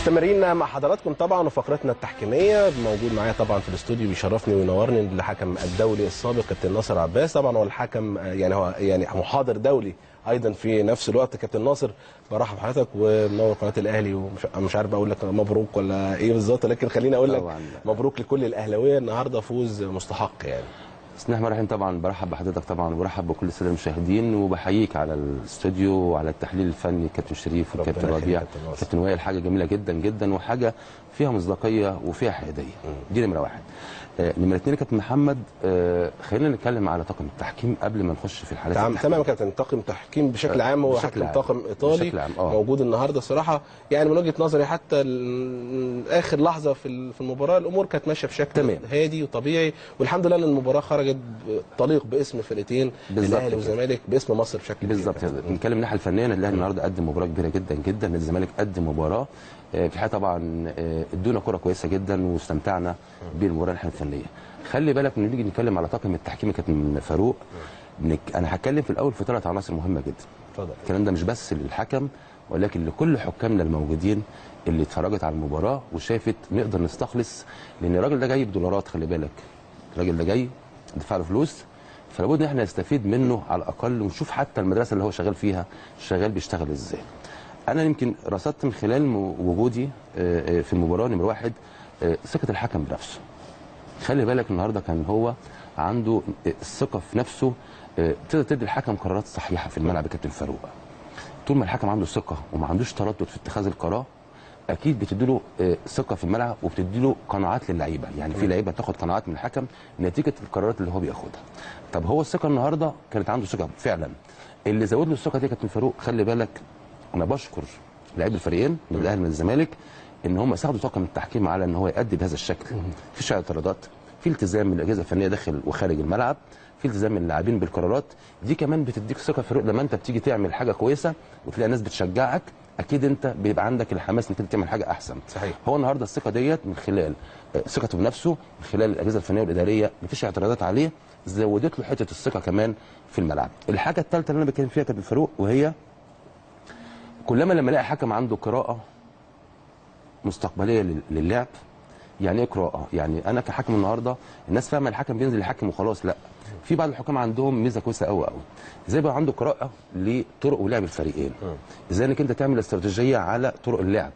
مستمرين مع حضراتكم طبعا وفقرتنا التحكيميه. موجود معايا طبعا في الاستوديو بيشرفني وينورني الحكم الدولي السابق كابتن ناصر عباس. طبعا هو الحكم هو محاضر دولي ايضا في نفس الوقت. كابتن ناصر برحب بحضرتك ومنور قناه الاهلي، ومش عارف اقول لك مبروك ولا ايه بالظبط، لكن خليني اقول لك مبروك لكل الاهلاويه النهارده فوز مستحق يعني. بسم الله الرحمن الرحيم. طبعا برحب بحضرتك طبعا وبرحب بكل الساده المشاهدين وبحييك على الاستوديو وعلى التحليل الفني كابتن شريف والكابتن ربيع كابتن وائل. حاجه جميله جدا جدا وحاجه فيها مصداقيه وفيها حياديه. دي نمره واحد. نمره اثنين كابتن محمد، خلينا نتكلم على طاقم التحكيم قبل ما نخش في الحالات. تمام يا كابتن. طاقم التحكيم بشكل عام هو حكم طاقم ايطالي موجود النهارده. الصراحه يعني من وجهه نظري حتى اخر لحظه في المباراه الامور كانت ماشيه بشكل هادي وطبيعي، والحمد لله ان المباراه خرجت تليق باسم فرقتين الاهلي والزمالك باسم مصر بشكل كبير. بالظبط. نتكلم الناحيه الفنيه، الاهلي النهارده قدم مباراه كبيره جدا جدا، الزمالك قدم مباراه في الحقيقه طبعا ادونا كره كويسه جدا واستمتعنا بالمباراه الفنيه. خلي بالك لما نيجي نتكلم على طاقم التحكيم كابتن فاروق، انا هتكلم في الاول في 3 عناصر مهمه جدا. اتفضل. الكلام ده مش بس للحكم ولكن لكل حكامنا الموجودين اللي اتفرجت على المباراه وشافت نقدر نستخلص، لان الراجل ده جاي بدولارات. خلي بالك الراجل ده جاي دفع له فلوس، فلابد ان احنا نستفيد منه على الاقل ونشوف حتى المدرسه اللي هو شغال فيها شغال بيشتغل ازاي. انا يمكن رصدت من خلال وجودي في المباراه نمره واحد ثقه الحكم بنفسه. خلي بالك النهارده كان هو عنده الثقه في نفسه، تقدر تدي الحكم قرارات صحيحه في الملعب يا كابتن فاروق. طول ما الحكم عنده ثقه وما عندوش تردد في اتخاذ القرار اكيد بتدي له ثقه في الملعب وبتدي له قناعات للعيبه. يعني في لعيبه تاخد قناعات من الحكم نتيجه القرارات اللي هو بياخدها. طب هو الثقه النهارده كانت عنده ثقه فعلا. اللي زود له الثقه دي يا كابتن فاروق، خلي بالك انا بشكر لاعبي الفريقين من الاهلي ومن الزمالك ان هم ساعدوا طاقم التحكيم على ان هو يؤدي بهذا الشكل. مفيش اعتراضات، في التزام من الاجهزه الفنيه داخل وخارج الملعب، في التزام من اللاعبين بالقرارات. دي كمان بتديك ثقه فاروق لما انت بتيجي تعمل حاجه كويسه وتلاقي ناس بتشجعك، اكيد انت بيبقى عندك الحماس انك تعمل حاجه احسن. صحيح. هو النهارده الثقه ديت من خلال ثقته بنفسه، من خلال الاجهزه الفنيه والاداريه مفيش اعتراضات عليه، زودت له حته الثقه كمان في الملعب. الحاجه الثالثه اللي انا بتكلم فيها كابتن فاروق، وهي كلما لما الاقي حكم عنده قراءه مستقبليه للعب. يعني ايه قراءه؟ يعني انا كحكم النهارده الناس فاهمه الحكم بينزل يحكم وخلاص، لا، في بعض الحكام عندهم ميزه كويسه قوي قوي، ازاي بقى عنده قراءه لطرق ولعب الفريقين. ازاي انك انت تعمل استراتيجيه على طرق اللعب.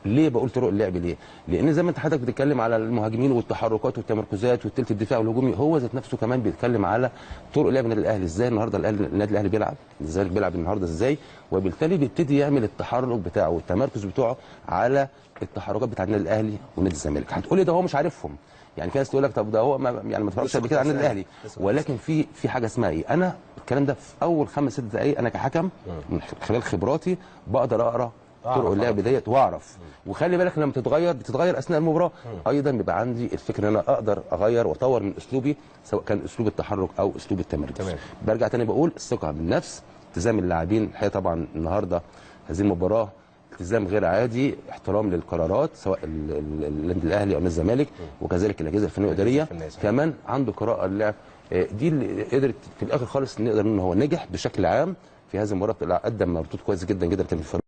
ليه بقول طرق اللعب؟ ليه؟ لان زي ما انت حضرتك بتتكلم على المهاجمين والتحركات والتمركزات والثلث الدفاع والهجومي، هو ذات نفسه كمان بيتكلم على طرق لعب النادي الاهلي. ازاي النهارده النادي الاهلي بيلعب، الزمالك بيلعب النهارده ازاي، وبالتالي بيبتدي يعمل التحرك بتاعه والتمركز بتاعه على التحركات بتاع النادي الاهلي ونادي الزمالك. هتقولي ده هو مش عارفهم، يعني في ناس تقول لك طب ده هو ما اتفرجش قبل كده على النادي الاهلي، ولكن في حاجه اسمها ايه؟ انا الكلام ده في اول 5 6 دقائق انا كحكم من خلال خبراتي بقدر اقرا طرق اللعب ديت واعرف. وخلي بالك لما بتتغير اثناء المباراه ايضا بيبقى عندي الفكره ان انا اقدر اغير واطور من اسلوبي، سواء كان اسلوب التحرك او اسلوب التمركز. برجع تاني بقول الثقه بالنفس، التزام اللاعبين. الحقيقه طبعا النهارده هذه المباراه التزام غير عادي، احترام للقرارات سواء النادي الاهلي او الزمالك، وكذلك الاجهزه الفنيه والاداريه كمان عنده قراءه اللعب. دي اللي قدرت في الاخر خالص نقدر ان هو نجح بشكل عام في هذه المباراه، قدم مردود كويس جدا جدا كان